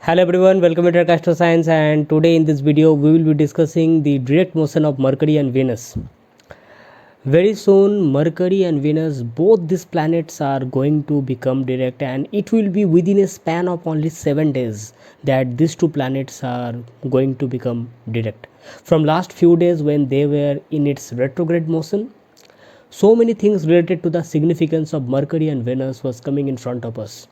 Hello everyone, welcome to Ascendant Signs, and today in this video we will be discussing the direct motion of Mercury and Venus. Very soon Mercury and Venus, both these planets are going to become direct, and it will be within a span of only 7 days that these two planets are going to become direct. From last few days when they were in its retrograde motion, so many things related to the significance of Mercury and Venus was coming in front of us,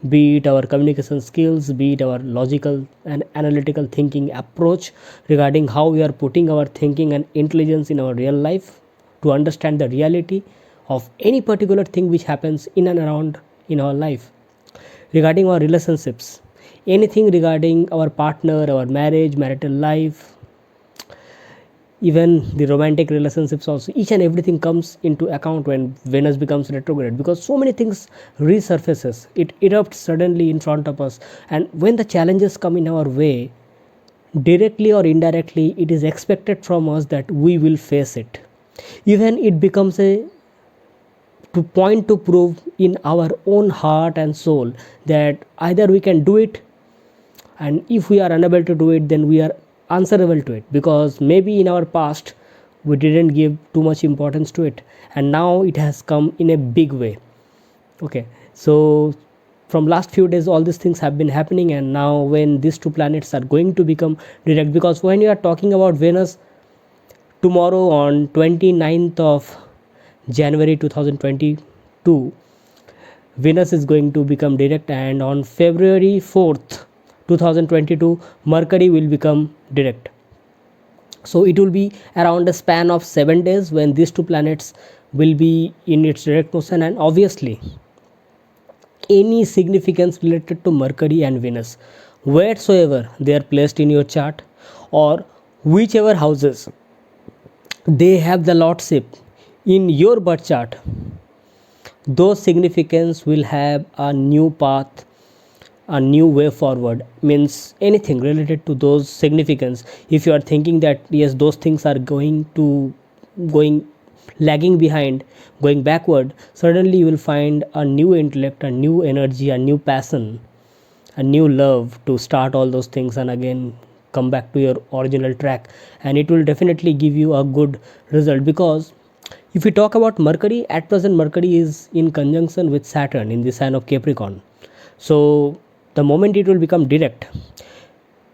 be it our communication skills, be it our logical and analytical thinking approach regarding how we are putting our thinking and intelligence in our real life to understand the reality of any particular thing which happens in and around in our life, regarding our relationships, anything regarding our partner, our marriage, marital life, even the romantic relationships also. Each and everything comes into account when Venus becomes retrograde, because so many things resurfaces, it erupts suddenly in front of us, and when the challenges come in our way, directly or indirectly, it is expected from us that we will face it. Even it becomes a point to prove in our own heart and soul that either we can do it, and if we are unable to do it, then we are answerable to it, because maybe in our past we didn't give too much importance to it, and now it has come in a big way. Okay, so from last few days all these things have been happening, and now when these two planets are going to become direct, because when you are talking about Venus, tomorrow on 29th of January 2022, Venus is going to become direct, and on February 4th 2022, Mercury will become direct. So it will be around a span of 7 days when these two planets will be in its direct motion, and obviously any significance related to Mercury and Venus, wheresoever they are placed in your chart, or whichever houses they have the lordship in your birth chart, those significance will have a new path, a new way forward. Means anything related to those significance, if you are thinking that yes, those things are going lagging behind, going backward, suddenly you will find a new intellect, a new energy, a new passion, a new love to start all those things and again come back to your original track, and it will definitely give you a good result. Because if we talk about Mercury, at present Mercury is in conjunction with Saturn in the sign of Capricorn. So the moment it will become direct,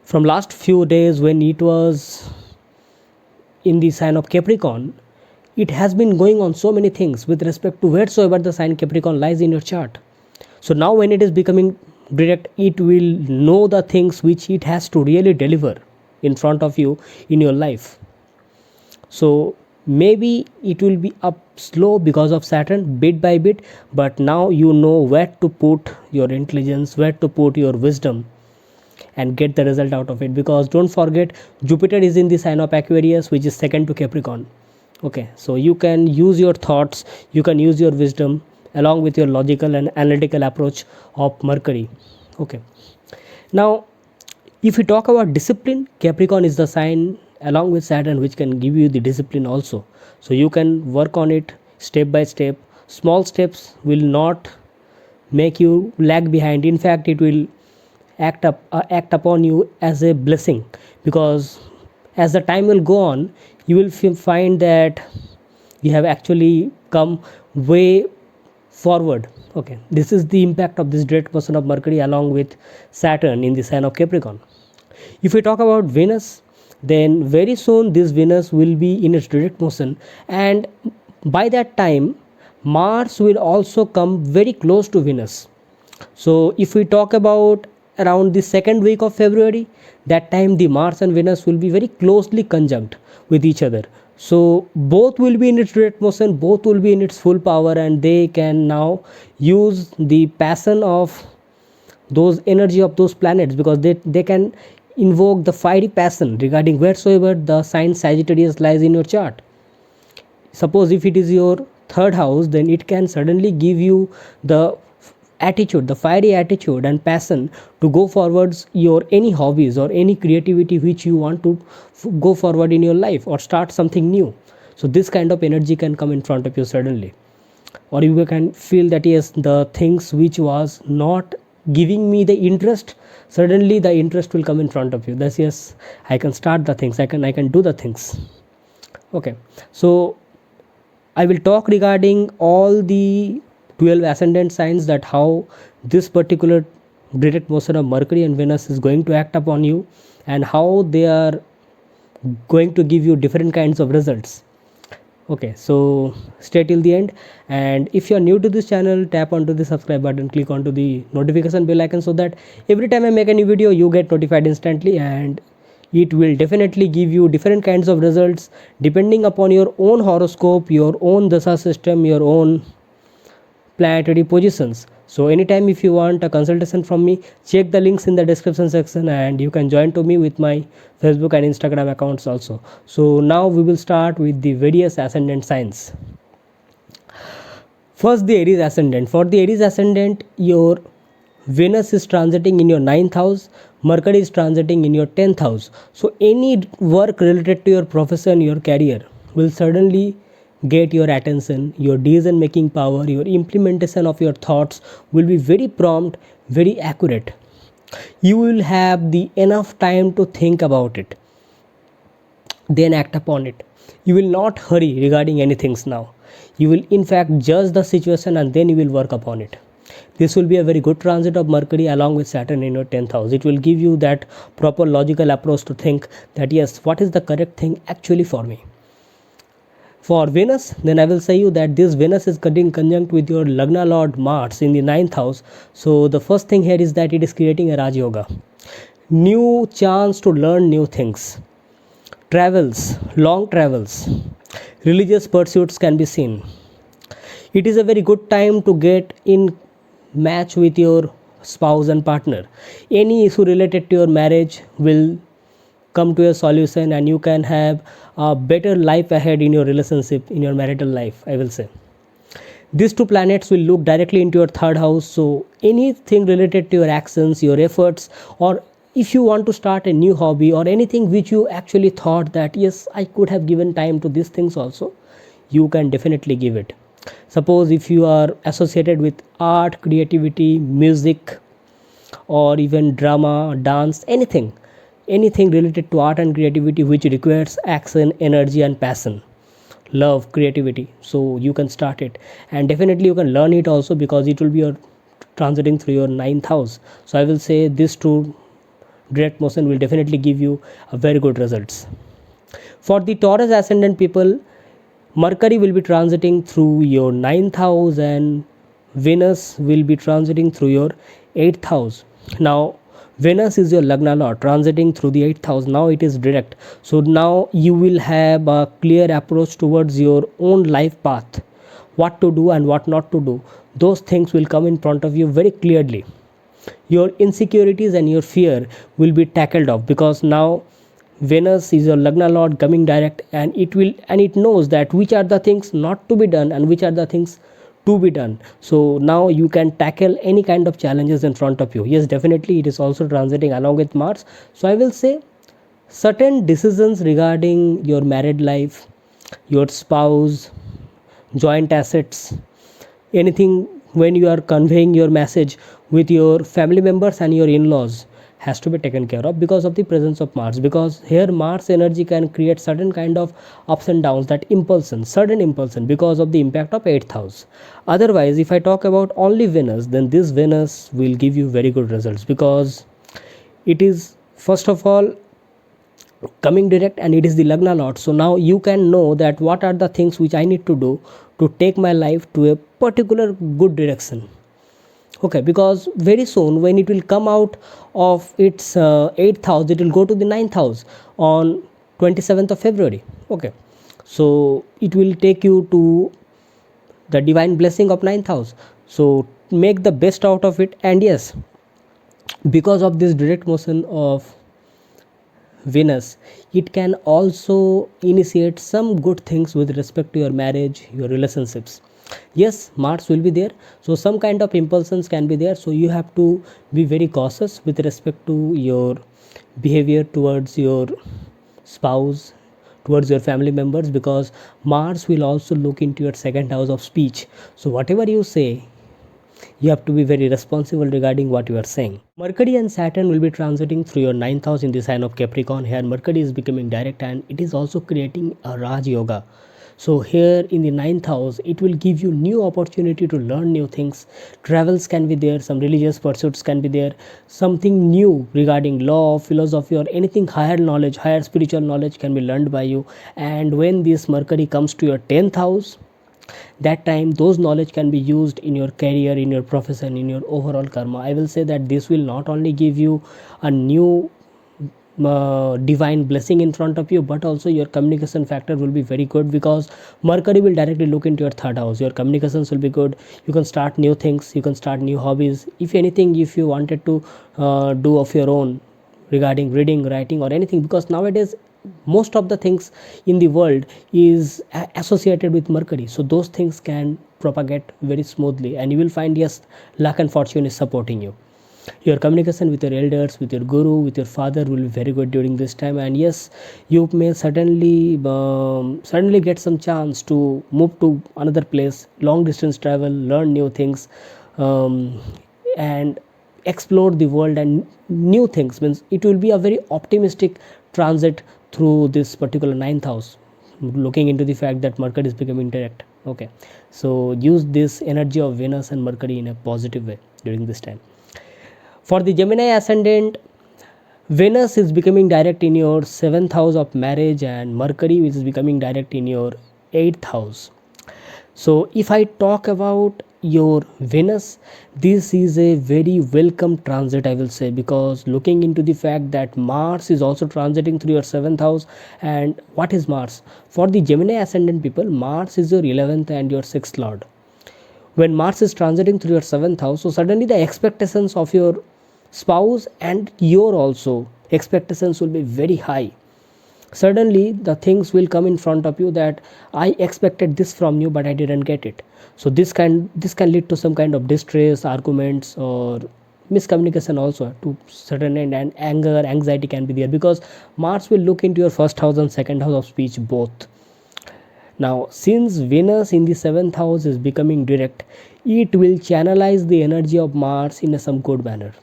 from last few days when it was in the sign of Capricorn, it has been going on so many things with respect to wheresoever the sign Capricorn lies in your chart. So now when it is becoming direct, it will know the things which it has to really deliver in front of you in your life. So maybe it will be up slow because of Saturn, bit by bit, but now you know where to put your intelligence, where to put your wisdom, and get the result out of it. Because don't forget, Jupiter is in the sign of Aquarius, which is second to Capricorn. Okay, so you can use your thoughts, you can use your wisdom along with your logical and analytical approach of Mercury. Okay, now if we talk about discipline, Capricorn is the sign along with Saturn which can give you the discipline also. So you can work on it step by step. Small steps will not make you lag behind. In fact, it will act upon you as a blessing, because as the time will go on, you will find that you have actually come way forward. Okay, this is the impact of this direct motion of Mercury along with Saturn in the sign of Capricorn. If we talk about Venus, then very soon this Venus will be in its direct motion, and by that time Mars will also come very close to Venus. So if we talk about around the second week of February, that time the Mars and Venus will be very closely conjunct with each other. So both will be in its direct motion, both will be in its full power, and they can now use the passion of those energy of those planets, because they can invoke the fiery passion regarding wheresoever the sign Sagittarius lies in your chart. Suppose if it is your third house, then it can suddenly give you the attitude, the fiery attitude and passion to go forwards your any hobbies or any creativity which you want to go forward in your life or start something new. So this kind of energy can come in front of you suddenly, or you can feel that yes, the things which was not giving me the interest, suddenly the interest will come in front of you. That's, yes, I can start the things, I can do the things. Okay, so I will talk regarding all the 12 ascendant signs, that how this particular direct motion of Mercury and Venus is going to act upon you, and how they are going to give you different kinds of results. Okay, so stay till the end, and if you are new to this channel, tap onto the subscribe button, click onto the notification bell icon, so that every time I make a new video you get notified instantly, and it will definitely give you different kinds of results depending upon your own horoscope, your own dasa system, your own planetary positions. So anytime if you want a consultation from me, check the links in the description section, and you can join to me with my Facebook and Instagram accounts also. So now we will start with the various ascendant signs. First, the Aries ascendant. For the Aries ascendant, your Venus is transiting in your 9th house, Mercury is transiting in your 10th house. So any work related to your profession, your career will suddenly get your attention. Your decision making power, your implementation of your thoughts will be very prompt, very accurate. You will have the enough time to think about it, then act upon it. You will not hurry regarding anything now. You will in fact judge the situation and then you will work upon it. This will be a very good transit of Mercury along with Saturn in your 10th house. It will give you that proper logical approach to think that yes, what is the correct thing actually for me. For Venus, then I will say you that this Venus is getting conjunct with your Lagna Lord Mars in the 9th house. So the first thing here is that it is creating a Raj Yoga. New chance to learn new things. Travels, long travels, religious pursuits can be seen. It is a very good time to get in match with your spouse and partner. Any issue related to your marriage will come to a solution, and you can have a better life ahead in your relationship, in your marital life, I will say. These two planets will look directly into your 3rd house. So anything related to your actions, your efforts, or if you want to start a new hobby or anything which you actually thought that yes, I could have given time to these things also, you can definitely give it. Suppose if you are associated with art, creativity, music, or even drama, dance, anything related to art and creativity which requires action, energy and passion, love, creativity, so you can start it, and definitely you can learn it also, because it will be your transiting through your 9th house. So I will say this two direct motion will definitely give you a very good results. For the Taurus ascendant people, Mercury will be transiting through your 9th house and Venus will be transiting through your 8th house. Now Venus is your Lagna Lord transiting through the 8th house. Now it is direct. So now you will have a clear approach towards your own life path. What to do and what not to do. Those things will come in front of you very clearly. Your insecurities and your fear will be tackled off, because now Venus is your Lagna Lord coming direct, and it knows that which are the things not to be done and which are the things to be done. So now you can tackle any kind of challenges in front of you. Yes, definitely it is also transiting along with Mars. So I will say certain decisions regarding your married life, your spouse, joint assets, anything when you are conveying your message with your family members and your in-laws has to be taken care of because of the presence of Mars, because here Mars energy can create certain kind of ups and downs, that impulsion, sudden impulsion, because of the impact of 8th house. Otherwise, if I talk about only Venus, then this Venus will give you very good results, because it is first of all coming direct and it is the Lagna Lord. So now you can know that what are the things which I need to do to take my life to a particular good direction. Okay, because very soon when it will come out of its 8th house, it will go to the 9th house on 27th of February. Okay, so it will take you to the divine blessing of 9th house. So make the best out of it. And yes, because of this direct motion of Venus, it can also initiate some good things with respect to your marriage, your relationships. Yes, Mars will be there, so some kind of impulsions can be there, so you have to be very cautious with respect to your behavior towards your spouse, towards your family members, because Mars will also look into your 2nd house of speech. So whatever you say, You have to be very responsible regarding what you are saying. Mercury and Saturn will be transiting through your 9th house in the sign of Capricorn. Here Mercury is becoming direct and it is also creating a Raj Yoga. So here in the 9th house, it will give you new opportunity to learn new things. Travels can be there, some religious pursuits can be there, something new regarding law, philosophy, or anything higher knowledge, higher spiritual knowledge can be learned by you. And when this Mercury comes to your 10th house, that time those knowledge can be used in your career, in your profession, in your overall karma. I will say that this will not only give you a new divine blessing in front of you, but also your communication factor will be very good, because Mercury will directly look into your 3rd house. Your communications will be good, you can start new things, you can start new hobbies. If anything, if you wanted to do of your own regarding reading, writing, or anything, because nowadays most of the things in the world is associated with Mercury, so those things can propagate very smoothly, and you will find, yes, luck and fortune is supporting you. Your communication with your elders, with your guru, with your father will be very good during this time. And yes, you may suddenly get some chance to move to another place, long distance travel, learn new things, and explore the world and new things. Means it will be a very optimistic transit through this particular 9th house, looking into the fact that Mercury is becoming direct. Okay, so use this energy of Venus and Mercury in a positive way during this time. For the Gemini ascendant, Venus is becoming direct in your 7th house of marriage, and Mercury is becoming direct in your 8th house. So if I talk about your Venus, this is a very welcome transit, I will say, because looking into the fact that Mars is also transiting through your 7th house. And what is Mars? For the Gemini ascendant people, Mars is your 11th and your 6th lord. When Mars is transiting through your 7th house, so suddenly the expectations of your spouse and your also expectations will be very high. Suddenly the things will come in front of you that I expected this from you but I didn't get it. So this can lead to some kind of distress, arguments, or miscommunication also to certain end, and anger, anxiety can be there, because Mars will look into your 1st house and 2nd house of speech both. Now since Venus in the 7th house is becoming direct, it will channelize the energy of Mars in some good manner.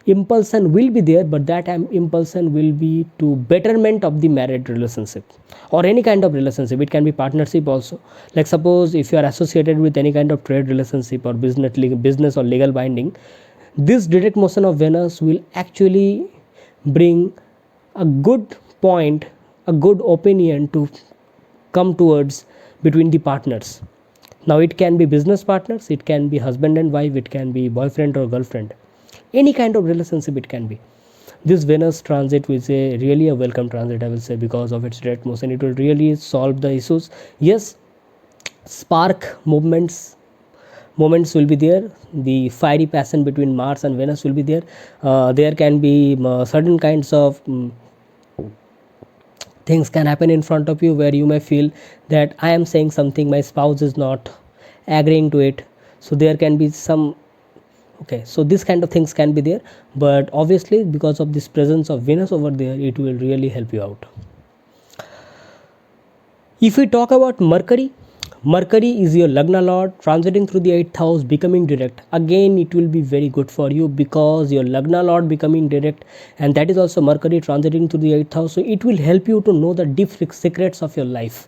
Impulsion will be there, but that impulsion will be to betterment of the married relationship or any kind of relationship. It can be partnership also. Like suppose if you are associated with any kind of trade relationship or business or legal binding, this direct motion of Venus will actually bring a good point, a good opinion to come towards between the partners. Now it can be business partners, it can be husband and wife, it can be boyfriend or girlfriend, any kind of relationship it can be. This Venus transit is really a welcome transit, I will say, because of its direct motion. It will really solve the issues. Yes, spark moments will be there. The fiery passion between Mars and Venus will be there. There can be certain kinds of things can happen in front of you where you may feel that I am saying something, my spouse is not agreeing to it. So there can be some, okay, so this kind of things can be there, but obviously because of this presence of Venus over there, it will really help you out. If we talk about Mercury is your Lagna Lord, transiting through the 8th house, becoming direct. Again, it will be very good for you because your Lagna Lord becoming direct, and that is also Mercury transiting through the 8th house. So it will help you to know the deep secrets of your life.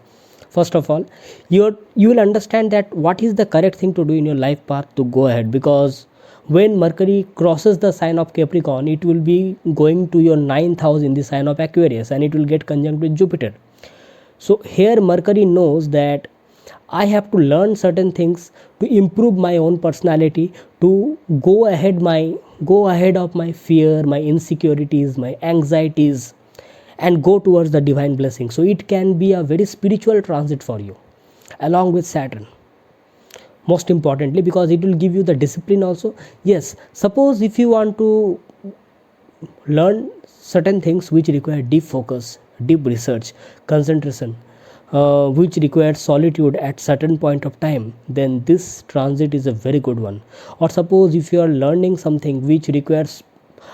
First of all, you will understand that what is the correct thing to do in your life path to go ahead, because when Mercury crosses the sign of Capricorn, it will be going to your 9th house in the sign of Aquarius, and it will get conjunct with Jupiter. So here Mercury knows that I have to learn certain things to improve my own personality, to go ahead of my fear, my insecurities, my anxieties, and go towards the divine blessing. So it can be a very spiritual transit for you, along with Saturn. Most importantly, because it will give you the discipline also. Yes, suppose if you want to learn certain things which require deep focus, deep research, concentration, which requires solitude at certain point of time, then this transit is a very good one. Or suppose if you are learning something which requires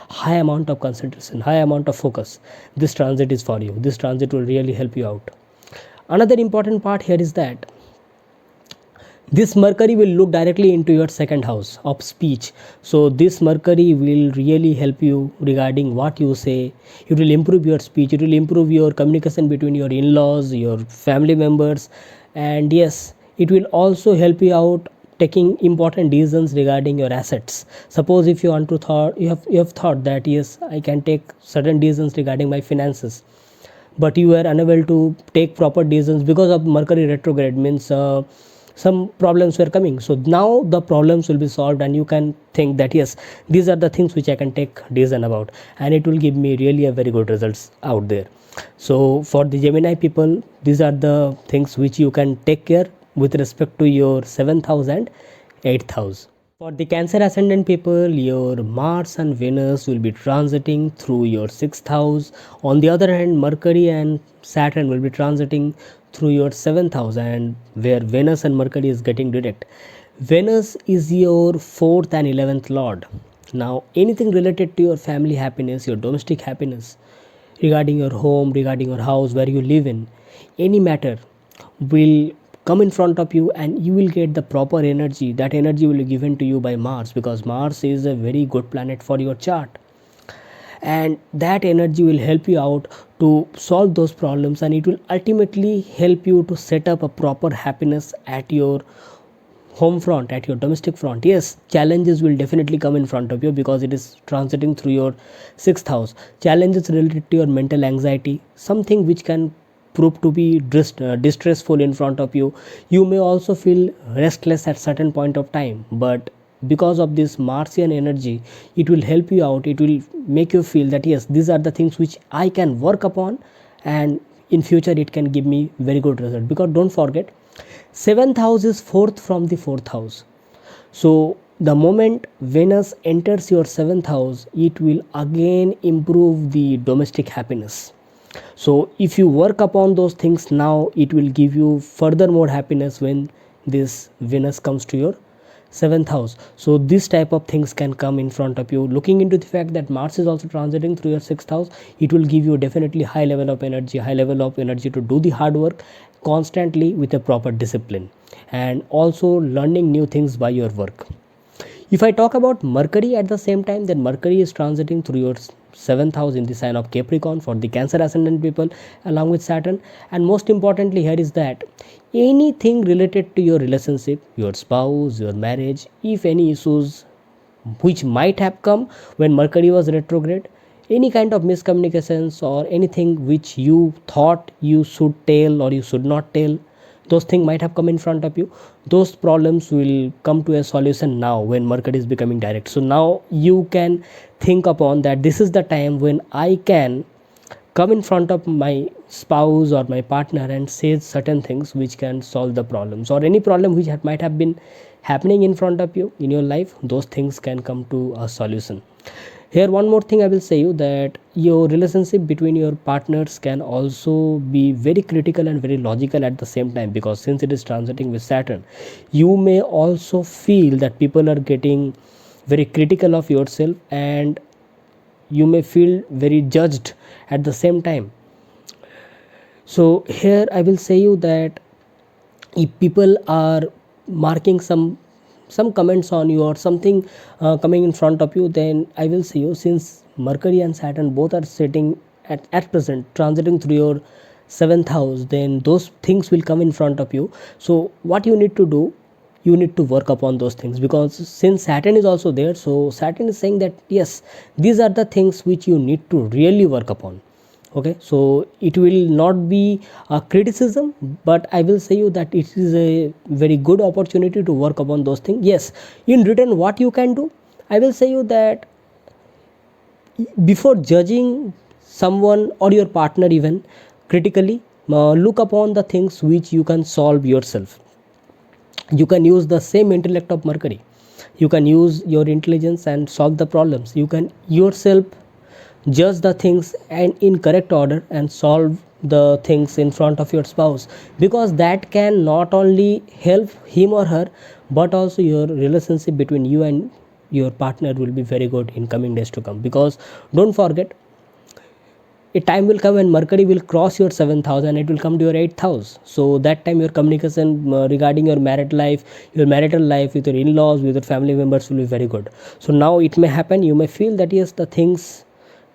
high amount of concentration, high amount of focus, this transit is for you. This transit will really help you out. Another important part here is that This Mercury will look directly into your second house of speech. So this Mercury will really help you regarding what you say. It will improve your speech, it will improve your communication between your in-laws, your family members, and yes, it will also help you out taking important decisions regarding your assets. Suppose if you want to thought you have thought that yes, I can take certain decisions regarding my finances, but you were unable to take proper decisions because of Mercury retrograde, means some problems were coming. So now the problems will be solved and you can think that yes, these are the things which I can take decision about, and it will give me really a very good results out there. So for the Gemini people, these are the things which you can take care with respect to your 7th house and 8th house. For the Cancer ascendant people, your Mars and Venus will be transiting through your 6th house. On the other hand, Mercury and Saturn will be transiting through your 7th house, and where Venus and Mercury is getting direct. Venus is your 4th and 11th lord. Now, anything related to your family happiness, your domestic happiness, regarding your home, regarding your house, where you live in, any matter will come in front of you and you will get the proper energy. That energy will be given to you by Mars, because Mars is a very good planet for your chart, and that energy will help you out to solve those problems, and it will ultimately help you to set up a proper happiness at your home front, at your domestic front. Yes, challenges will definitely come in front of you because it is transiting through your 6th house. Challenges related to your mental anxiety, something which can prove to be distressful in front of you. You may also feel restless at certain point of time, but because of this Martian energy, it will help you out. It will make you feel that yes, these are the things which I can work upon, and in future it can give me very good result. Because don't forget, 7th house is 4th from the 4th house. So the moment Venus enters your 7th house, it will again improve the domestic happiness. So if you work upon those things now, it will give you further more happiness when this Venus comes to your 7th house. So this type of things can come in front of you. Looking into the fact that Mars is also transiting through your 6th house, it will give you definitely high level of energy to do the hard work constantly with a proper discipline, and also learning new things by your work. If I talk about Mercury at the same time, then Mercury is transiting through your 7th house in the sign of Capricorn for the Cancer ascendant people, along with Saturn. And most importantly here is that anything related to your relationship, your spouse, your marriage, if any issues which might have come when Mercury was retrograde, any kind of miscommunications or anything which you thought you should tell or you should not tell, those things might have come in front of you. Those problems will come to a solution now when Mercury is becoming direct. So now you can think upon that this is the time when I can come in front of my spouse or my partner and say certain things which can solve the problems, or any problem which might have been happening in front of you in your life. Those things can come to a solution. Here one more thing I will say you, that your relationship between your partners can also be very critical and very logical at the same time, because since it is transiting with Saturn, you may also feel that people are getting very critical of yourself, and you may feel very judged at the same time. So here I will say you that if people are marking some comments on you or something coming in front of you, then I will say you, since Mercury and Saturn both are sitting at present transiting through your 7th house, then those things will come in front of you. So what you need to do, you need to work upon those things, because since Saturn is also there, so Saturn is saying that yes, these are the things which you need to really work upon. Okay, so it will not be a criticism, but I will say you that it is a very good opportunity to work upon those things. Yes, in return what you can do, I will say you that before judging someone or your partner even critically, look upon the things which you can solve yourself. You can use the same intellect of Mercury, you can use your intelligence and solve the problems. You can yourself judge the things and in correct order and solve the things in front of your spouse, because that can not only help him or her, but also your relationship between you and your partner will be very good in coming days to come. Because don't forget, a time will come when Mercury will cross your 7th house and it will come to your 8th house. So that time your communication regarding your marital life with your in-laws, with your family members will be very good. So now it may happen, you may feel that yes, the things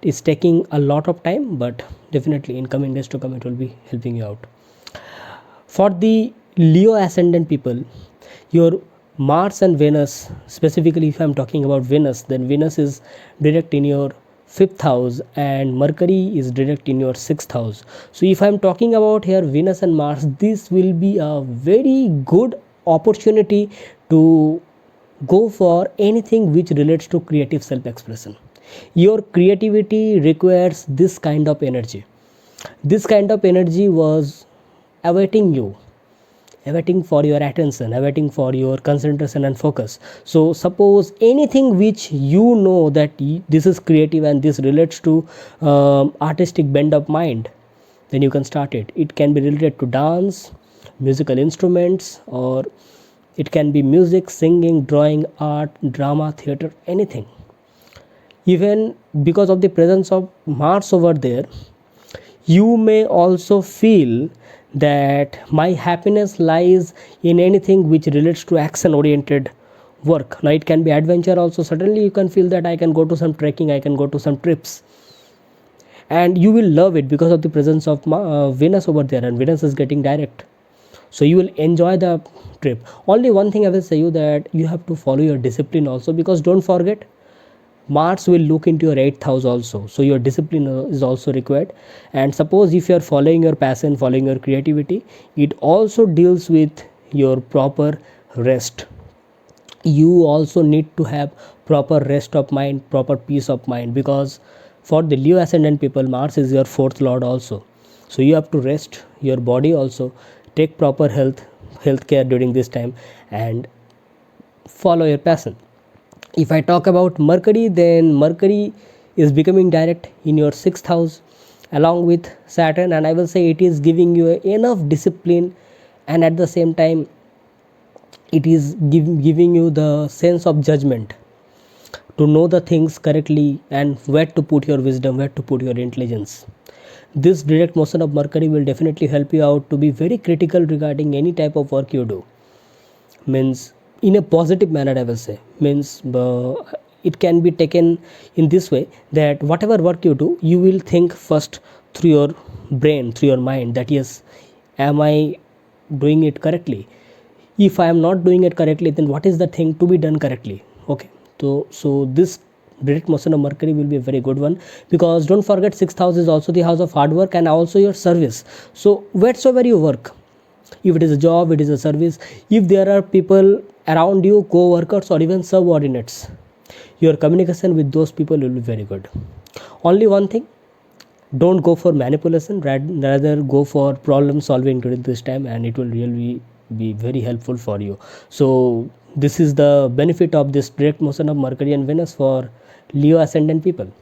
is taking a lot of time, but definitely in coming days to come it will be helping you out. For the Leo ascendant people, your Mars and Venus, specifically if I am talking about Venus, then Venus is direct in your 5th house and Mercury is direct in your 6th house. So if I am talking about here Venus and Mars, this will be a very good opportunity to go for anything which relates to creative self-expression. Your creativity requires this kind of energy. This kind of energy was awaiting you, awaiting for your attention, awaiting for your concentration and focus. So suppose anything which you know that this is creative and this relates to artistic bend of mind, then you can start it. It can be related to dance, musical instruments, or it can be music, singing, drawing, art, drama, theater, anything. Even because of the presence of Mars over there, you may also feel that my happiness lies in anything which relates to action oriented work. Now it can be adventure also. Suddenly you can feel that I can go to some trekking, I can go to some trips, and you will love it because of the presence of Venus over there, and Venus is getting direct, so you will enjoy the trip. Only one thing I will say you, that you have to follow your discipline also, because don't forget Mars will look into your 8th house also, so your discipline is also required. And suppose if you are following your passion, following your creativity, it also deals with your proper rest. You also need to have proper rest of mind, proper peace of mind, because for the Leo ascendant people, Mars is your 4th lord also. So you have to rest your body also, take proper health care during this time, and follow your passion. If I talk about Mercury, then Mercury is becoming direct in your 6th house along with Saturn, and I will say it is giving you enough discipline, and at the same time it is giving you the sense of judgment to know the things correctly and where to put your wisdom, where to put your intelligence. This direct motion of Mercury will definitely help you out to be very critical regarding any type of work you do. Means in a positive manner, I will say. Means it can be taken in this way, that whatever work you do, you will think first through your brain, through your mind, that yes, am I doing it correctly? If I am not doing it correctly, then what is the thing to be done correctly? Okay, so this direct motion of Mercury will be a very good one, because don't forget 6th house is also the house of hard work and also your service. So wheresoever you work, if it is a job, it is a service, if there are people around you, co-workers or even subordinates, your communication with those people will be very good. Only one thing, don't go for manipulation, rather go for problem solving during this time, and it will really be very helpful for you. So this is the benefit of this direct motion of Mercury and Venus for Leo ascendant people.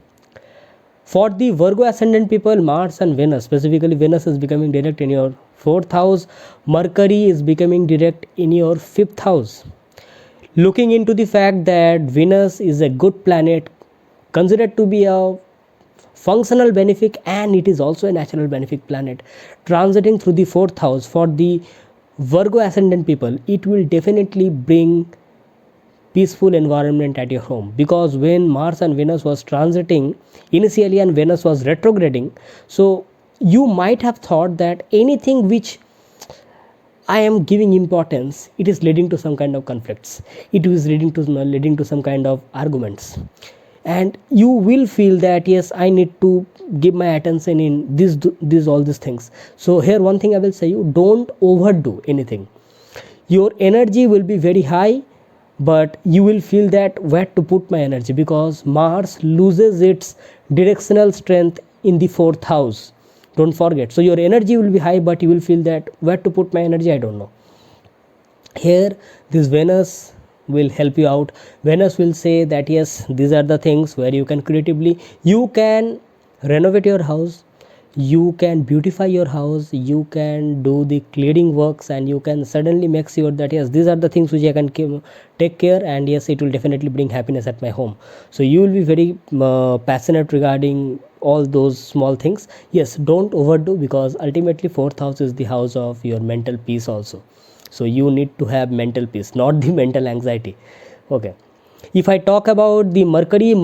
For the Virgo ascendant people, Mars and Venus, specifically Venus is becoming direct in your 4th house, Mercury is becoming direct in your 5th house. Looking into the fact that Venus is a good planet, considered to be a functional benefic, and it is also a natural benefic planet, transiting through the 4th house for the Virgo ascendant people, it will definitely bring peaceful environment at your home. Because when Mars and Venus was transiting initially and Venus was retrograding, so you might have thought that anything which I am giving importance, it is leading to some kind of conflicts, it is leading to some kind of arguments, and you will feel that yes, I need to give my attention in this all these things. So here one thing I will say you, don't overdo anything. Your energy will be very high, but you will feel that where to put my energy, because Mars loses its directional strength in the 4th house. Don't forget. So your energy will be high, but you will feel that where to put my energy, I don't know. Here this Venus will help you out. Venus will say that yes, these are the things where you can creatively, you can renovate your house, you can beautify your house, you can do the clearing works, and you can suddenly make sure that yes, these are the things which I can take care, and yes, it will definitely bring happiness at my home. So you will be very passionate regarding all those small things. Yes, don't overdo, because ultimately fourth house is the house of your mental peace also. So you need to have mental peace, not the mental anxiety. Okay, if I talk about the Mercury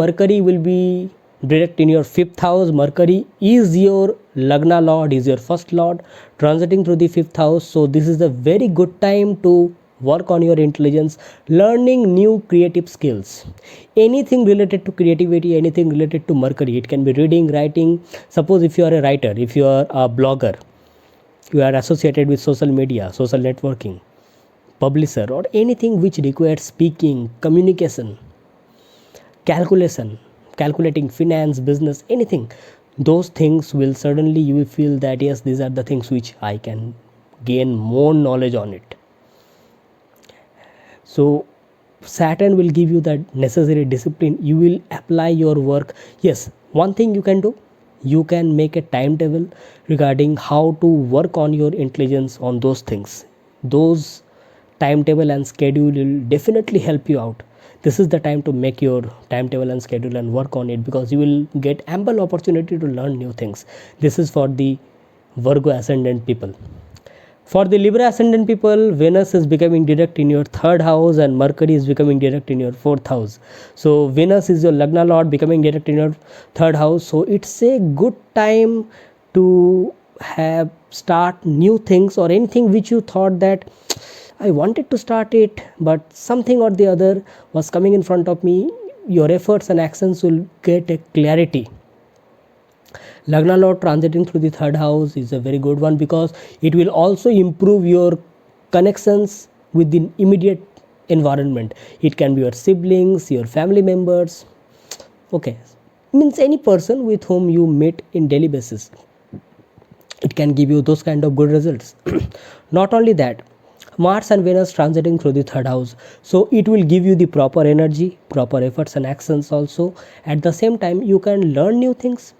will be direct in your fifth house. Mercury is your Lagna Lord, is your first Lord, transiting through the fifth house. So this is a very good time to work on your intelligence, learning new creative skills. Anything related to creativity, anything related to Mercury. It can be reading, writing. Suppose if you are a writer, if you are a blogger, you are associated with social media, social networking, publisher, or anything which requires speaking, communication, calculating finance, business, anything, those things will suddenly, you will feel that yes, these are the things which I can gain more knowledge on it. So Saturn will give you that necessary discipline. You will apply your work. Yes, one thing you can do, you can make a timetable regarding how to work on your intelligence on those things. Those timetable and schedule will definitely help you out. This is the time to make your timetable and schedule and work on it, because you will get ample opportunity to learn new things. This is for the Virgo ascendant people. For the Libra ascendant people, Venus is becoming direct in your third house and Mercury is becoming direct in your fourth house. So Venus is your Lagna Lord, becoming direct in your third house. So it's a good time to have start new things, or anything which you thought that I wanted to start it, but something or the other was coming in front of me. Your efforts and actions will get a clarity. Lagna Lord transiting through the third house is a very good one, because it will also improve your connections with the immediate environment. It can be your siblings, your family members. Okay, means any person with whom you meet in daily basis. It can give you those kind of good results. Not only that, Mars and Venus transiting through the third house, so it will give you the proper energy, proper efforts and actions also. At the same time, you can learn new things.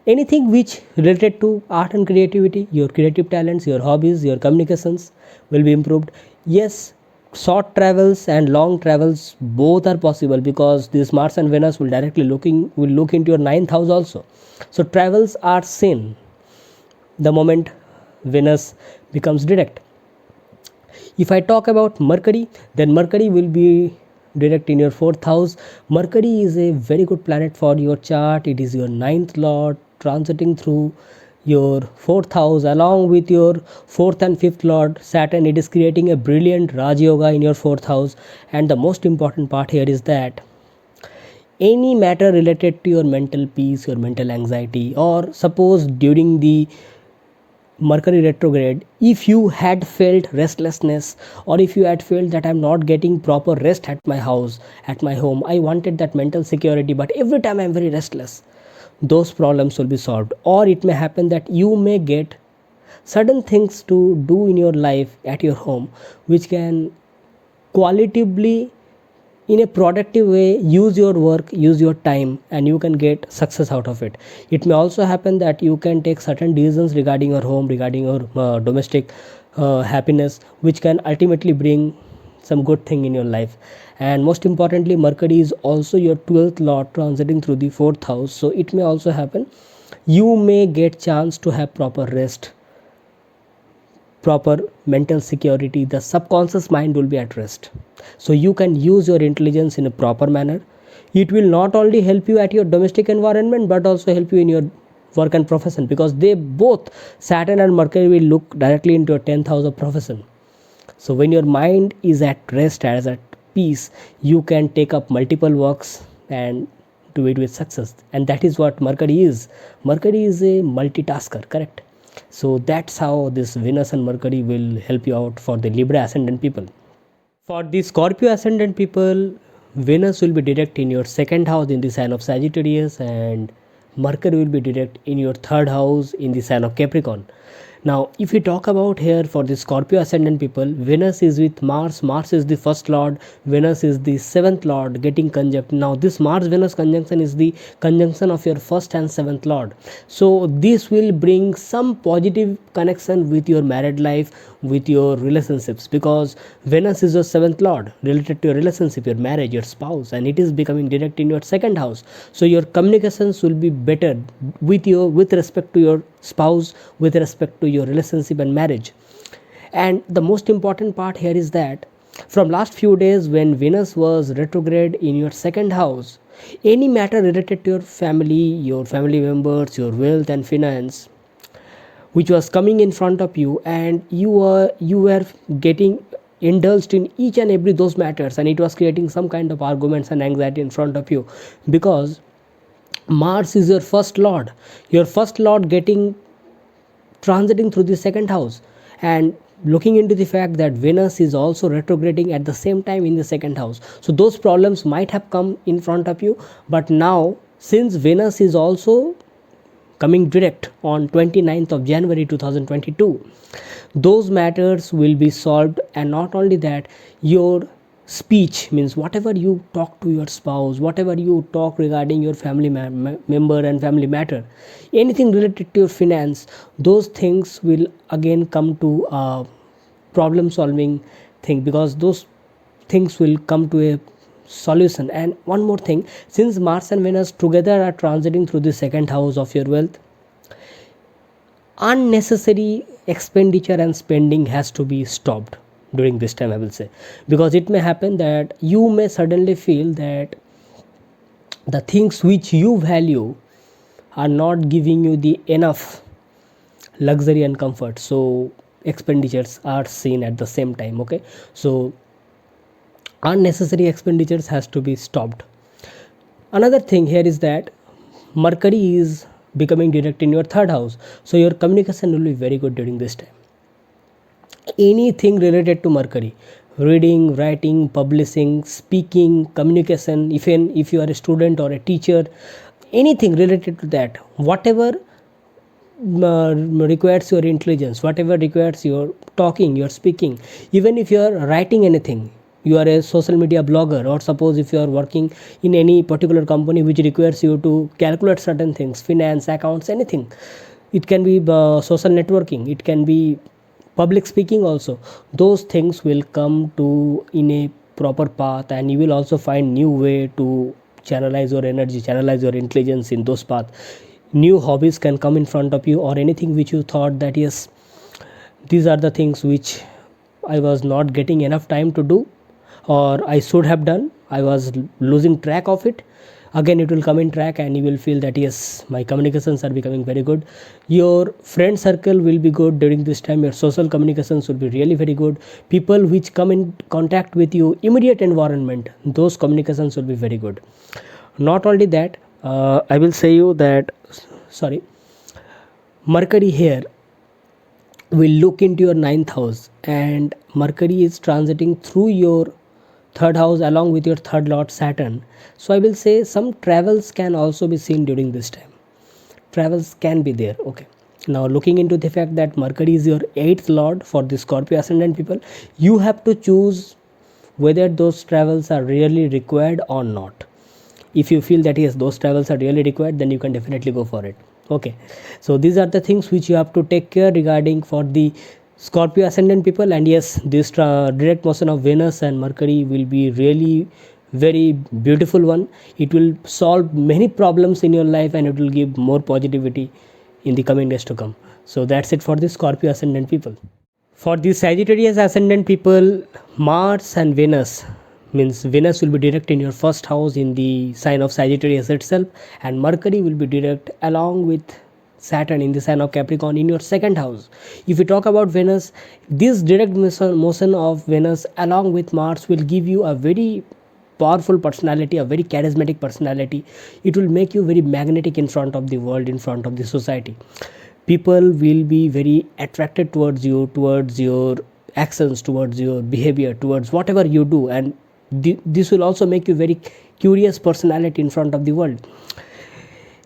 Anything which related to art and creativity, your creative talents, your hobbies, your communications will be improved. Yes, short travels and long travels both are possible, because this Mars and Venus will directly look into your ninth house also. So travels are seen the moment Venus becomes direct. If I talk about Mercury, then Mercury will be direct in your fourth house. Mercury is a very good planet for your chart. It is your ninth lord, transiting through your fourth house along with your fourth and fifth lord Saturn. It is creating a brilliant Raj Yoga in your fourth house. And the most important part here is that any matter related to your mental peace, your mental anxiety, or suppose during the Mercury retrograde, if you had felt restlessness, or if you had felt that I'm not getting proper rest at my house, at my home, I wanted that mental security, but every time I'm very restless, those problems will be solved. Or it may happen that you may get certain things to do in your life at your home, which can qualitatively, in a productive way, use your work, use your time, and you can get success out of it. It may also happen that you can take certain decisions regarding your home, regarding your domestic happiness, which can ultimately bring some good thing in your life. And most importantly, Mercury is also your 12th lord transiting through the fourth house. So it may also happen you may get chance to have proper rest, proper mental security. The subconscious mind will be at rest, so you can use your intelligence in a proper manner. It will not only help you at your domestic environment, but also help you in your work and profession, because they both, Saturn and Mercury, will look directly into your 10th house of profession. So when your mind is at rest, as at peace, you can take up multiple works and do it with success. And that is what Mercury is. Mercury is a multitasker, correct? So that's how this Venus and Mercury will help you out for the Libra ascendant people. For the Scorpio ascendant people, Venus will be direct in your second house in the sign of Sagittarius, and Mercury will be direct in your third house in the sign of Capricorn. Now if we talk about here for the Scorpio ascendant people, Venus is with Mars. Mars is the first lord, Venus is the seventh lord getting conjunct. Now this Mars Venus conjunction is the conjunction of your first and seventh lord, so this will bring some positive connection with your married life, with your relationships, because Venus is your seventh lord related to your relationship, your marriage, your spouse, and it is becoming direct in your second house. So your communications will be better with respect to your spouse, with respect to your relationship and marriage. And the most important part here is that from last few days, when Venus was retrograde in your second house, any matter related to your family members, your wealth and finance, which was coming in front of you, and you were getting indulged in each and every those matters, and it was creating some kind of arguments and anxiety in front of you, because Mars is your first lord getting transiting through the second house, and looking into the fact that Venus is also retrograding at the same time in the second house. So those problems might have come in front of you, but now since Venus is also coming direct on 29th of January 2022, those matters will be solved. And not only that, your speech, means whatever you talk to your spouse, whatever you talk regarding your family member and family matter, anything related to your finance, those things will again come to a problem solving thing, because those things will come to a solution. And one more thing, since Mars and Venus together are transiting through the second house of your wealth, unnecessary expenditure and spending has to be stopped during this time, I will say, because it may happen that you may suddenly feel that the things which you value are not giving you the enough luxury and comfort, so expenditures are seen at the same time. Okay, so unnecessary expenditures has to be stopped. Another thing here is that Mercury is becoming direct in your third house, so your communication will be very good during this time. Anything related to Mercury, reading, writing, publishing, speaking, communication, even if you are a student or a teacher, anything related to that, whatever requires your intelligence, whatever requires your talking, your speaking, even if you are writing anything, you are a social media blogger, or suppose if you are working in any particular company which requires you to calculate certain things, finance, accounts, anything, it can be social networking, it can be public speaking also, those things will come to in a proper path, and you will also find new way to channelize your energy, channelize your intelligence in those paths. New hobbies can come in front of you, or anything which you thought that yes, these are the things which I was not getting enough time to do, or I should have done, I was losing track of it. Again it will come in track, and you will feel that yes, my communications are becoming very good. Your friend circle will be good during this time, your social communications will be really very good. People which come in contact with you, immediate environment, those communications will be very good. Not only that, I will say you that Mercury here will look into your ninth house, and Mercury is transiting through your third house along with your third lord Saturn. So I will say some travels can also be seen during this time. Travels can be there. Okay, now looking into the fact that Mercury is your eighth lord for the Scorpio ascendant people, you have to choose whether those travels are really required or not. If you feel that yes, those travels are really required, then you can definitely go for it. Okay, so these are the things which you have to take care regarding for the Scorpio ascendant people. And yes, this direct motion of Venus and Mercury will be really very beautiful one. It will solve many problems in your life, and it will give more positivity in the coming days to come. So that's it for the Scorpio ascendant people. For the Sagittarius ascendant people, Mars and Venus, means Venus will be direct in your first house in the sign of Sagittarius itself, and Mercury will be direct along with Saturn in the sign of Capricorn in your second house. If we talk about Venus, this direct motion of Venus along with Mars will give you a very powerful personality, a very charismatic personality. It will make you very magnetic in front of the world, in front of the society. People will be very attracted towards you, towards your actions, towards your behavior, towards whatever you do, and this will also make you very curious personality in front of the world.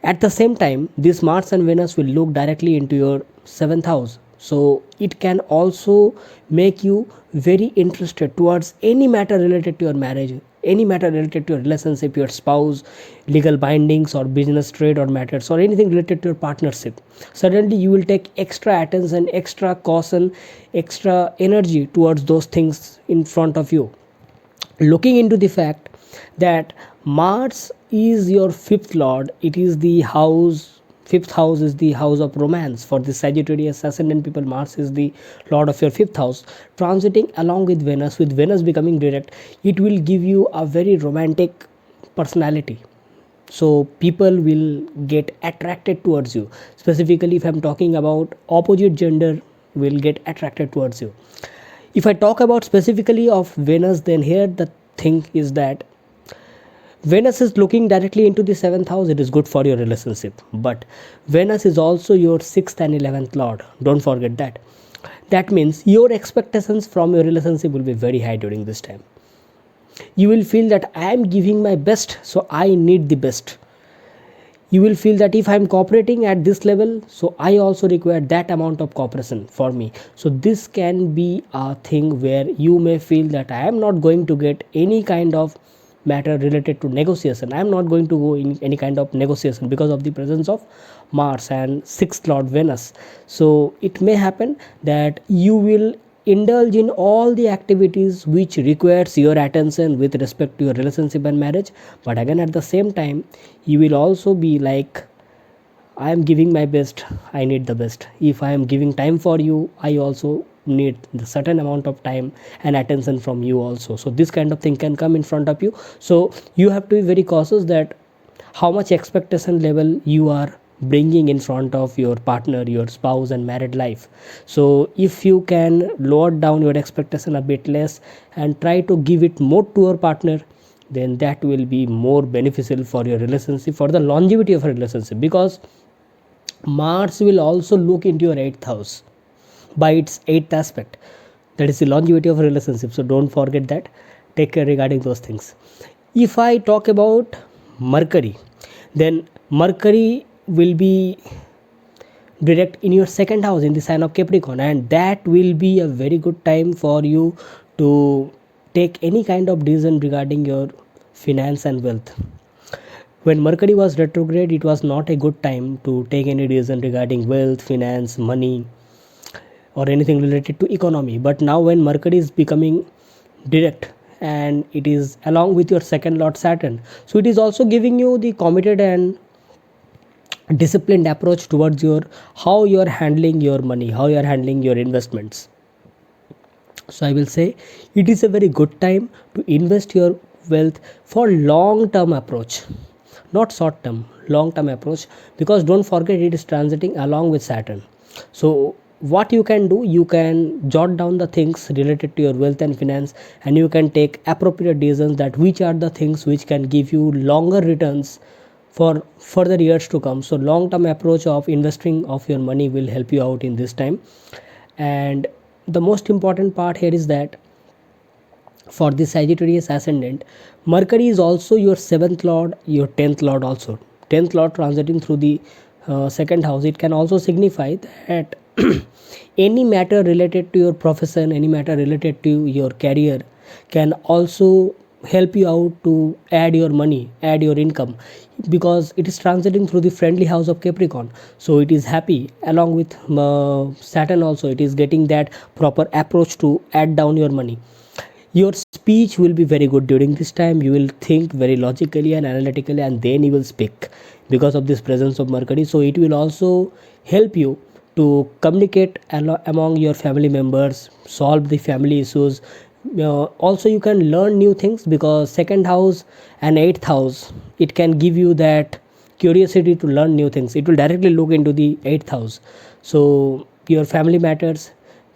At the same time, this Mars and Venus will look directly into your seventh house. So it can also make you very interested towards any matter related to your marriage, any matter related to your relationship, your spouse, legal bindings or business trade or matters, or anything related to your partnership. Suddenly you will take extra attention, extra caution, extra energy towards those things in front of you, looking into the fact that Mars is your fifth lord. It is the house, fifth house is the house of romance. For the Sagittarius ascendant people, Mars is the lord of your fifth house, transiting along with Venus becoming direct. It will give you a very romantic personality, so people will get attracted towards you. Specifically, if I'm talking about opposite gender, will get attracted towards you. If I talk about specifically of Venus, then here the thing is that Venus is looking directly into the seventh house. It is good for your relationship, but Venus is also your sixth and 11th lord. Don't forget that. That means your expectations from your relationship will be very high during this time. You will feel that I am giving my best, so I need the best. You will feel that if I am cooperating at this level, so I also require that amount of cooperation for me. So this can be a thing where you may feel that I am not going to get any kind of matter related to negotiation. I am not going to go in any kind of negotiation because of the presence of Mars and sixth lord Venus. So it may happen that you will indulge in all the activities which requires your attention with respect to your relationship and marriage, but again at the same time you will also be like, I am giving my best, I need the best. If I am giving time for you, I also need the certain amount of time and attention from you also. So this kind of thing can come in front of you. So you have to be very cautious that how much expectation level you are bringing in front of your partner, your spouse and married life. So if you can lower down your expectation a bit less and try to give it more to your partner, then that will be more beneficial for your relationship, for the longevity of a relationship, because Mars will also look into your 8th house by its 8th aspect. That is the longevity of a relationship. So don't forget that. Take care regarding those things. If I talk about Mercury, then Mercury will be direct in your second house in the sign of Capricorn, and that will be a very good time for you to take any kind of decision regarding your finance and wealth. When Mercury was retrograde, it was not a good time to take any decision regarding wealth, finance, money, or anything related to economy. But now when Mercury is becoming direct and it is along with your second lord Saturn, so it is also giving you the committed and disciplined approach towards your how you are handling your money, how you are handling your investments. So I will say it is a very good time to invest your wealth for long term approach, not short term, long term approach, because don't forget it is transiting along with Saturn. So what you can do, you can jot down the things related to your wealth and finance, and you can take appropriate decisions that which are the things which can give you longer returns for further years to come. So long term approach of investing of your money will help you out in this time. And the most important part here is that for the Sagittarius ascendant, Mercury is also your 7th lord, your 10th lord also. 10th lord transiting through the second house. It can also signify that any matter related to your profession, any matter related to your career can also help you out to add your money, add your income, because it is transiting through the friendly house of Capricorn. So it is happy along with Saturn also. It is getting that proper approach to add down your money. Your speech will be very good during this time. You will think very logically and analytically, and then you will speak because of this presence of Mercury. So it will also help you to communicate among your family members, solve the family issues. Also you can learn new things, because second house and 8th house, it can give you that curiosity to learn new things. It will directly look into the 8th house. So your family matters,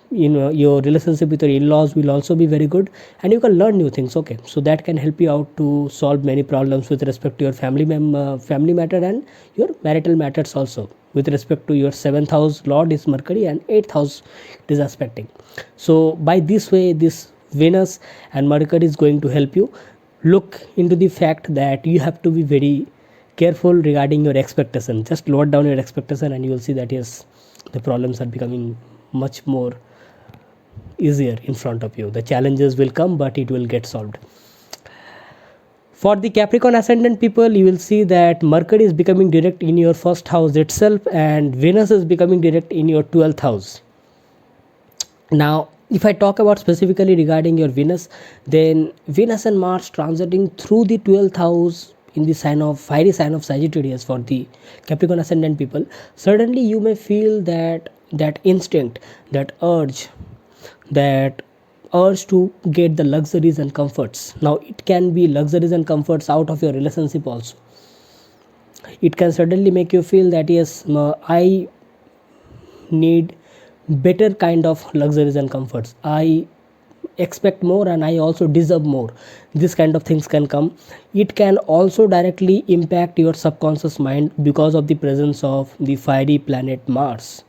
your relationship with your in-laws will also be very good, and you can learn new things. Okay, so that can help you out to solve many problems with respect to your family matter and your marital matters also. With respect to your 7th house lord is Mercury, and 8th house it is aspecting. So by this way, this Venus and Mercury is going to help you look into the fact that you have to be very careful regarding your expectation. Just lower down your expectation and you will see that yes, the problems are becoming much more easier in front of you. The challenges will come, but it will get solved. For the Capricorn ascendant people, you will see that Mercury is becoming direct in your first house itself, and Venus is becoming direct in your 12th house. Now, if I talk about specifically regarding your Venus, then Venus and Mars transiting through the 12th house in the fiery sign of Sagittarius for the Capricorn ascendant people, suddenly you may feel that instinct, that urge to get the luxuries and comforts. Now, it can be luxuries and comforts out of your relationship also. It can suddenly make you feel that yes, I need better kind of luxuries and comforts. I expect more and I also deserve more. This kind of things can come. It can also directly impact your subconscious mind because of the presence of the fiery planet Mars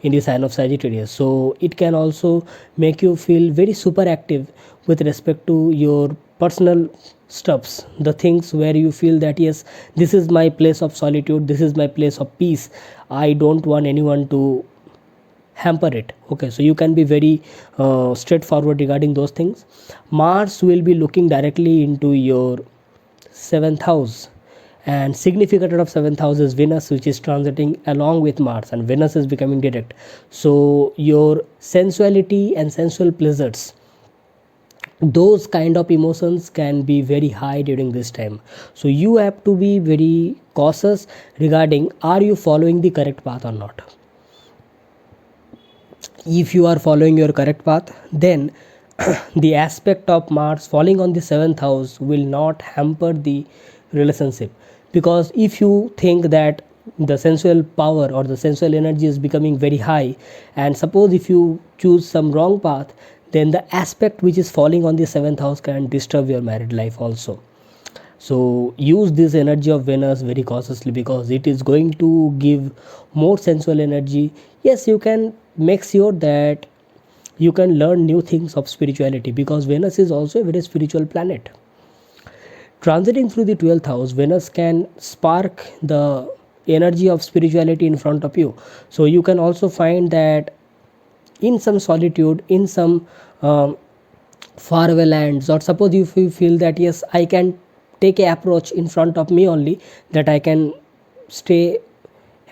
in the sign of Sagittarius. So it can also make you feel very super active with respect to your personal stuffs, the things where you feel that yes, this is my place of solitude, this is my place of peace. I don't want anyone to hamper it. Okay, so you can be very straightforward regarding those things. Mars will be looking directly into your 7th house, and significant of 7th house is Venus, which is transiting along with Mars, and Venus is becoming direct. So your sensuality and sensual pleasures, those kind of emotions can be very high during this time. So you have to be very cautious regarding, are you following the correct path or not. If you are following your correct path, then the aspect of Mars falling on the 7th house will not hamper the relationship. Because if you think that the sensual power or the sensual energy is becoming very high, and suppose if you choose some wrong path, then the aspect which is falling on the 7th house can disturb your married life also. So use this energy of Venus very cautiously, because it is going to give more sensual energy. Yes, you can make sure that you can learn new things of spirituality, because Venus is also a very spiritual planet. Transiting through the 12th house, Venus can spark the energy of spirituality in front of you. So you can also find that in some solitude, in some faraway lands, or suppose if you feel that yes, I can take a approach in front of me only, that I can stay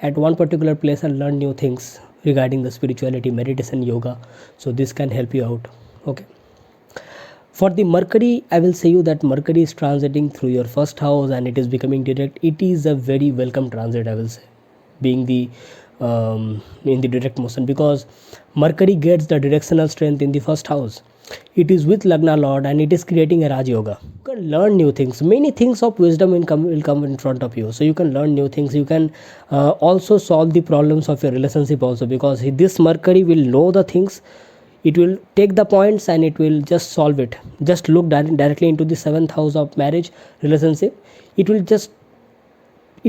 at one particular place and learn new things regarding the spirituality, meditation, yoga. So this can help you out. Okay, for the Mercury, I will say you that Mercury is transiting through your first house and it is becoming direct. It is a very welcome transit, I will say, being the in the direct motion, because Mercury gets the directional strength in the first house. It is with Lagna Lord and it is creating a Raj Yoga. You can learn new things. Many things of wisdom will come in front of you. So you can learn new things. You can also solve the problems of your relationship also, because this Mercury will know the things. It will take the points and it will just solve it. Just look directly into the 7th house of marriage, relationship. It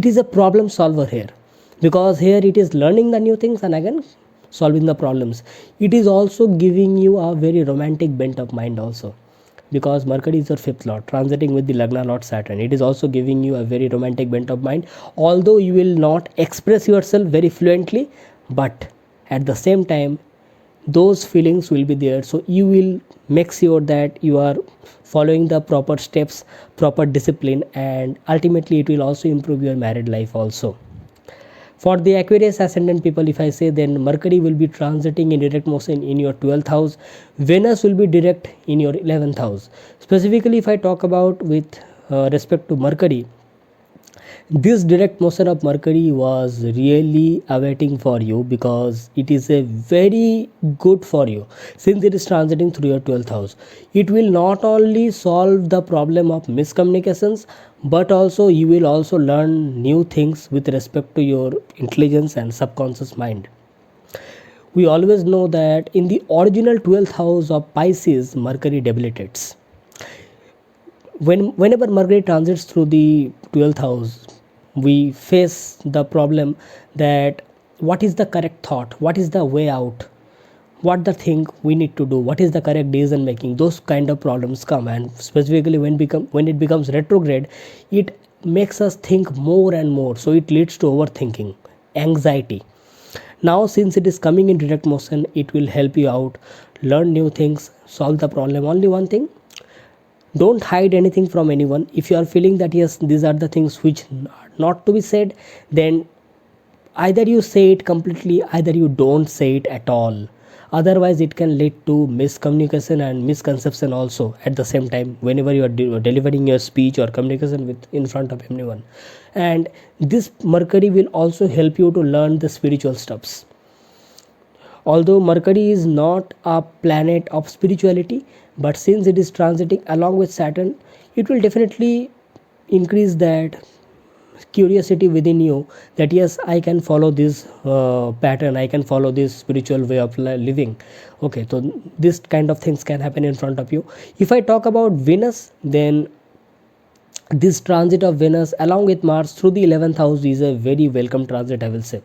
is a problem solver here, because here it is learning the new things and again solving the problems. It is also giving you a very romantic bent of mind also, because Mercury is your 5th lord transiting with the Lagna lord Saturn. It is also giving you a very romantic bent of mind, although you will not express yourself very fluently, but at the same time those feelings will be there. So you will make sure that you are following the proper steps, proper discipline, and ultimately it will also improve your married life also. For the Aquarius ascendant people, if I say, then Mercury will be transiting in direct motion in your 12th house. Venus will be direct in your 11th house. Specifically, if I talk about with respect to Mercury, this direct motion of Mercury was really awaiting for you, because it is a very good for you since it is transiting through your 12th house. It will not only solve the problem of miscommunications, but also you will also learn new things with respect to your intelligence and subconscious mind. We always know that in the original 12th house of Pisces, Mercury debilitates. Whenever Mercury transits through the 12th house, we face the problem that what is the correct thought, what is the way out, what the thing we need to do, what is the correct decision making. Those kind of problems come, and specifically when it becomes retrograde, it makes us think more and more. So it leads to overthinking, anxiety. Now since it is coming in direct motion, it will help you out, learn new things, solve the problem. Only one thing, don't hide anything from anyone. If you are feeling that yes, these are the things which are not to be said, then either you say it completely, either you don't say it at all. Otherwise it can lead to miscommunication and misconception also at the same time whenever you are delivering your speech or communication with in front of anyone. And this Mercury will also help you to learn the spiritual stuffs. Although Mercury is not a planet of spirituality, but since it is transiting along with Saturn, it will definitely increase that curiosity within you, that yes, I can follow this pattern, I can follow this spiritual way of living. Okay, so this kind of things can happen in front of you. If I talk about Venus, then this transit of Venus along with Mars through the 11th house is a very welcome transit, I will say.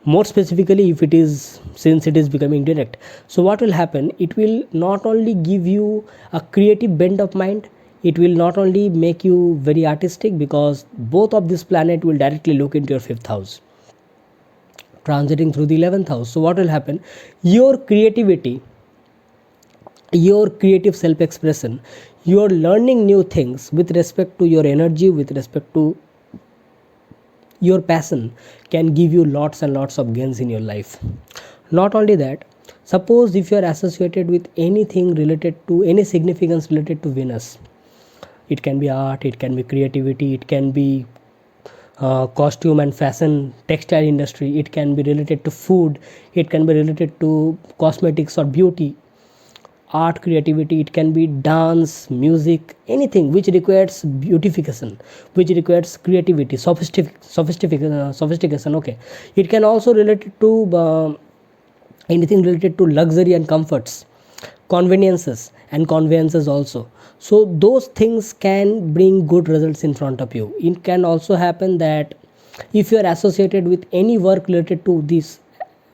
More specifically, if it is, since it is becoming direct, so what will happen, it will not only give you a creative bent of mind, it will not only make you very artistic, because both of this planet will directly look into your 5th house transiting through the 11th house. So what will happen, your creativity, your creative self expression, your learning new things with respect to your energy, with respect to your passion, can give you lots and lots of gains in your life. Not only that, suppose if you are associated with anything related to any significance related to Venus, it can be art, it can be creativity, it can be costume and fashion, textile industry, it can be related to food, it can be related to cosmetics or beauty, art, creativity, it can be dance, music, anything which requires beautification, which requires creativity, sophistication. Okay, it can also relate to anything related to luxury and comforts, conveniences and conveyances also. So those things can bring good results in front of you. It can also happen that if you are associated with any work related to these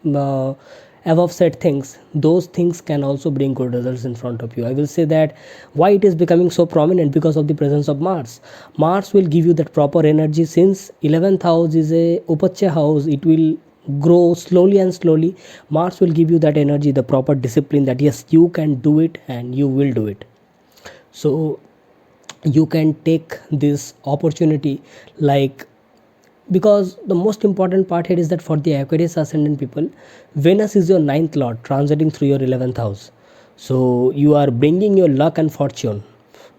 above said things, those things can also bring good results in front of you. I will say that why it is becoming so prominent, because of the presence of Mars. Mars will give you that proper energy. Since 11th house is a Upacha house, it will grow slowly and slowly. Mars will give you that energy, the proper discipline, that yes, you can do it and you will do it. So you can take this opportunity, like, because the most important part here is that for the Aquarius ascendant people, Venus is your 9th lord transiting through your 11th house. So you are bringing your luck and fortune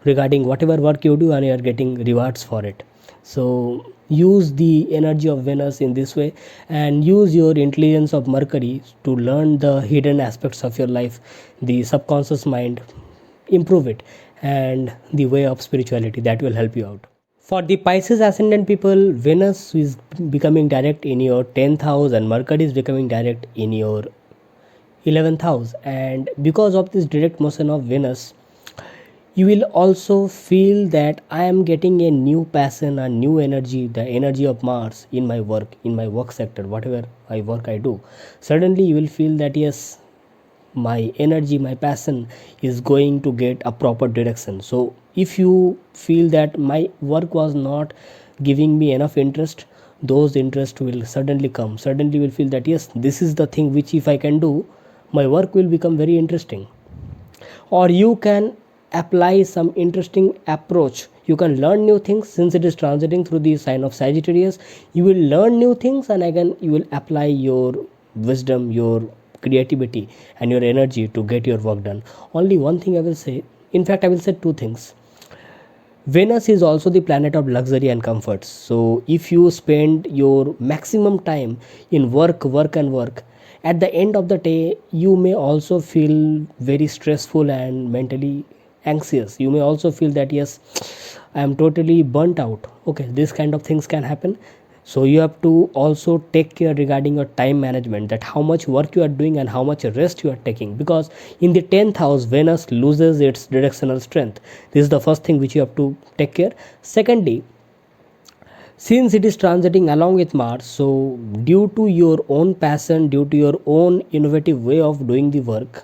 regarding whatever work you do, and you are getting rewards for it. So use the energy of Venus in this way, and use your intelligence of Mercury to learn the hidden aspects of your life, the subconscious mind, improve it, and the way of spirituality that will help you out. For the Pisces ascendant people, Venus is becoming direct in your 10th house and Mercury is becoming direct in your 11th house. And because of this direct motion of Venus, you will also feel that I am getting a new passion, a new energy, the energy of Mars in my work sector, whatever I do. Suddenly you will feel that yes, my energy, my passion is going to get a proper direction. So if you feel that my work was not giving me enough interest, those interests will suddenly come. Suddenly you will feel that yes, this is the thing which if I can do, my work will become very interesting. Or you can apply some interesting approach. You can learn new things. Since it is transiting through the sign of Sagittarius, you will learn new things, and again you will apply your wisdom, your creativity and your energy to get your work done. Only one thing I will say, in fact I will say two things. Venus is also the planet of luxury and comforts. So if you spend your maximum time in work, at the end of the day you may also feel very stressful and mentally anxious. You may also feel that yes, I am totally burnt out. Okay, this kind of things can happen. So you have to also take care regarding your time management, that how much work you are doing and how much rest you are taking, because in the 10th house Venus loses its directional strength. This is the first thing which you have to take care. Secondly, since it is transiting along with Mars, so due to your own passion, due to your own innovative way of doing the work,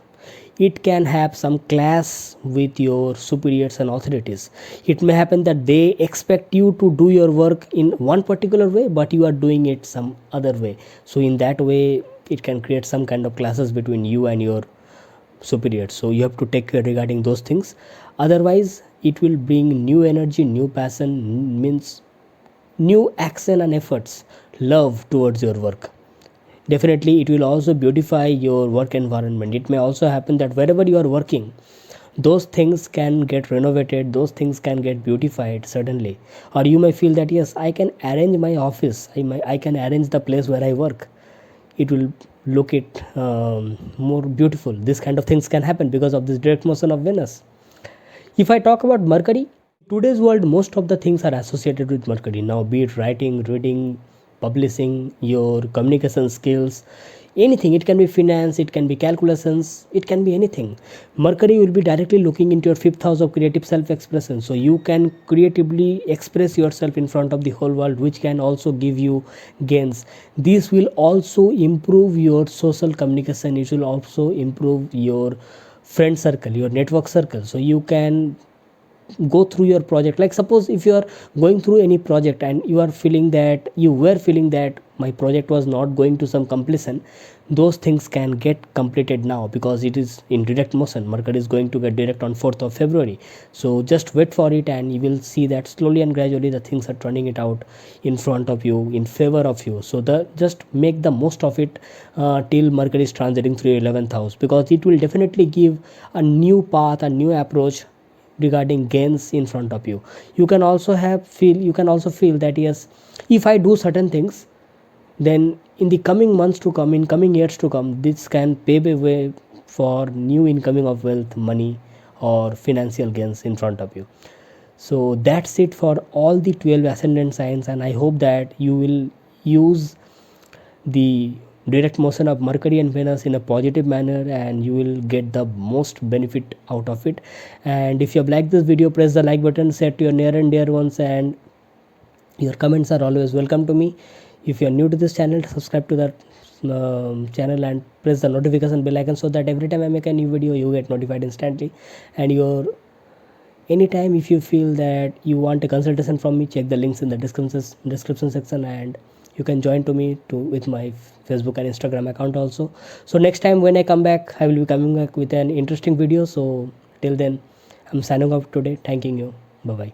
it can have some clash with your superiors and authorities. It may happen that they expect you to do your work in one particular way, but you are doing it some other way. So in that way it can create some kind of clashes between you and your superiors. So you have to take care regarding those things. Otherwise it will bring new energy, new passion, means new action and efforts, love towards your work. Definitely it will also beautify your work environment. It may also happen that wherever you are working, those things can get renovated, those things can get beautified suddenly. Or you may feel that yes, I can arrange my office, I can arrange the place where I work, it will look it more beautiful. This kind of things can happen because of this direct motion of Venus. If I talk about Mercury, today's world, most of the things are associated with Mercury. Now, be it writing, reading, publishing, your communication skills, anything. It can be finance, it can be calculations, it can be anything. Mercury will be directly looking into your fifth house of creative self-expression. So you can creatively express yourself in front of the whole world, which can also give you gains. This will also improve your social communication. It will also improve your friend circle, your network circle. So you can go through your project. Like suppose if you are going through any project and you were feeling that my project was not going to some completion, those things can get completed now because it is in direct motion. Mercury is going to get direct on 4th of February. So just wait for it and you will see that slowly and gradually the things are turning it out in front of you, in favor of you. So just make the most of it till Mercury is transiting through your 11th house, because it will definitely give a new path, a new approach regarding gains in front of you. You can also feel that yes, if I do certain things, then in the coming months to come, in coming years to come, this can pave a way for new incoming of wealth, money, or financial gains in front of you. So that's it for all the 12 ascendant signs, and I hope that you will use the direct motion of Mercury and Venus in a positive manner and you will get the most benefit out of it. And if you have liked this video, press the like button, share to your near and dear ones, and your comments are always welcome to me. If you are new to this channel, subscribe to the channel and press the notification bell icon so that every time I make a new video you get notified instantly. And anytime if you feel that you want a consultation from me, check the links in the description section, and you can join to me with my Facebook and Instagram account also. So next time when I come back, I will be coming back with an interesting video. So till then, I'm signing off today, thanking you. Bye bye.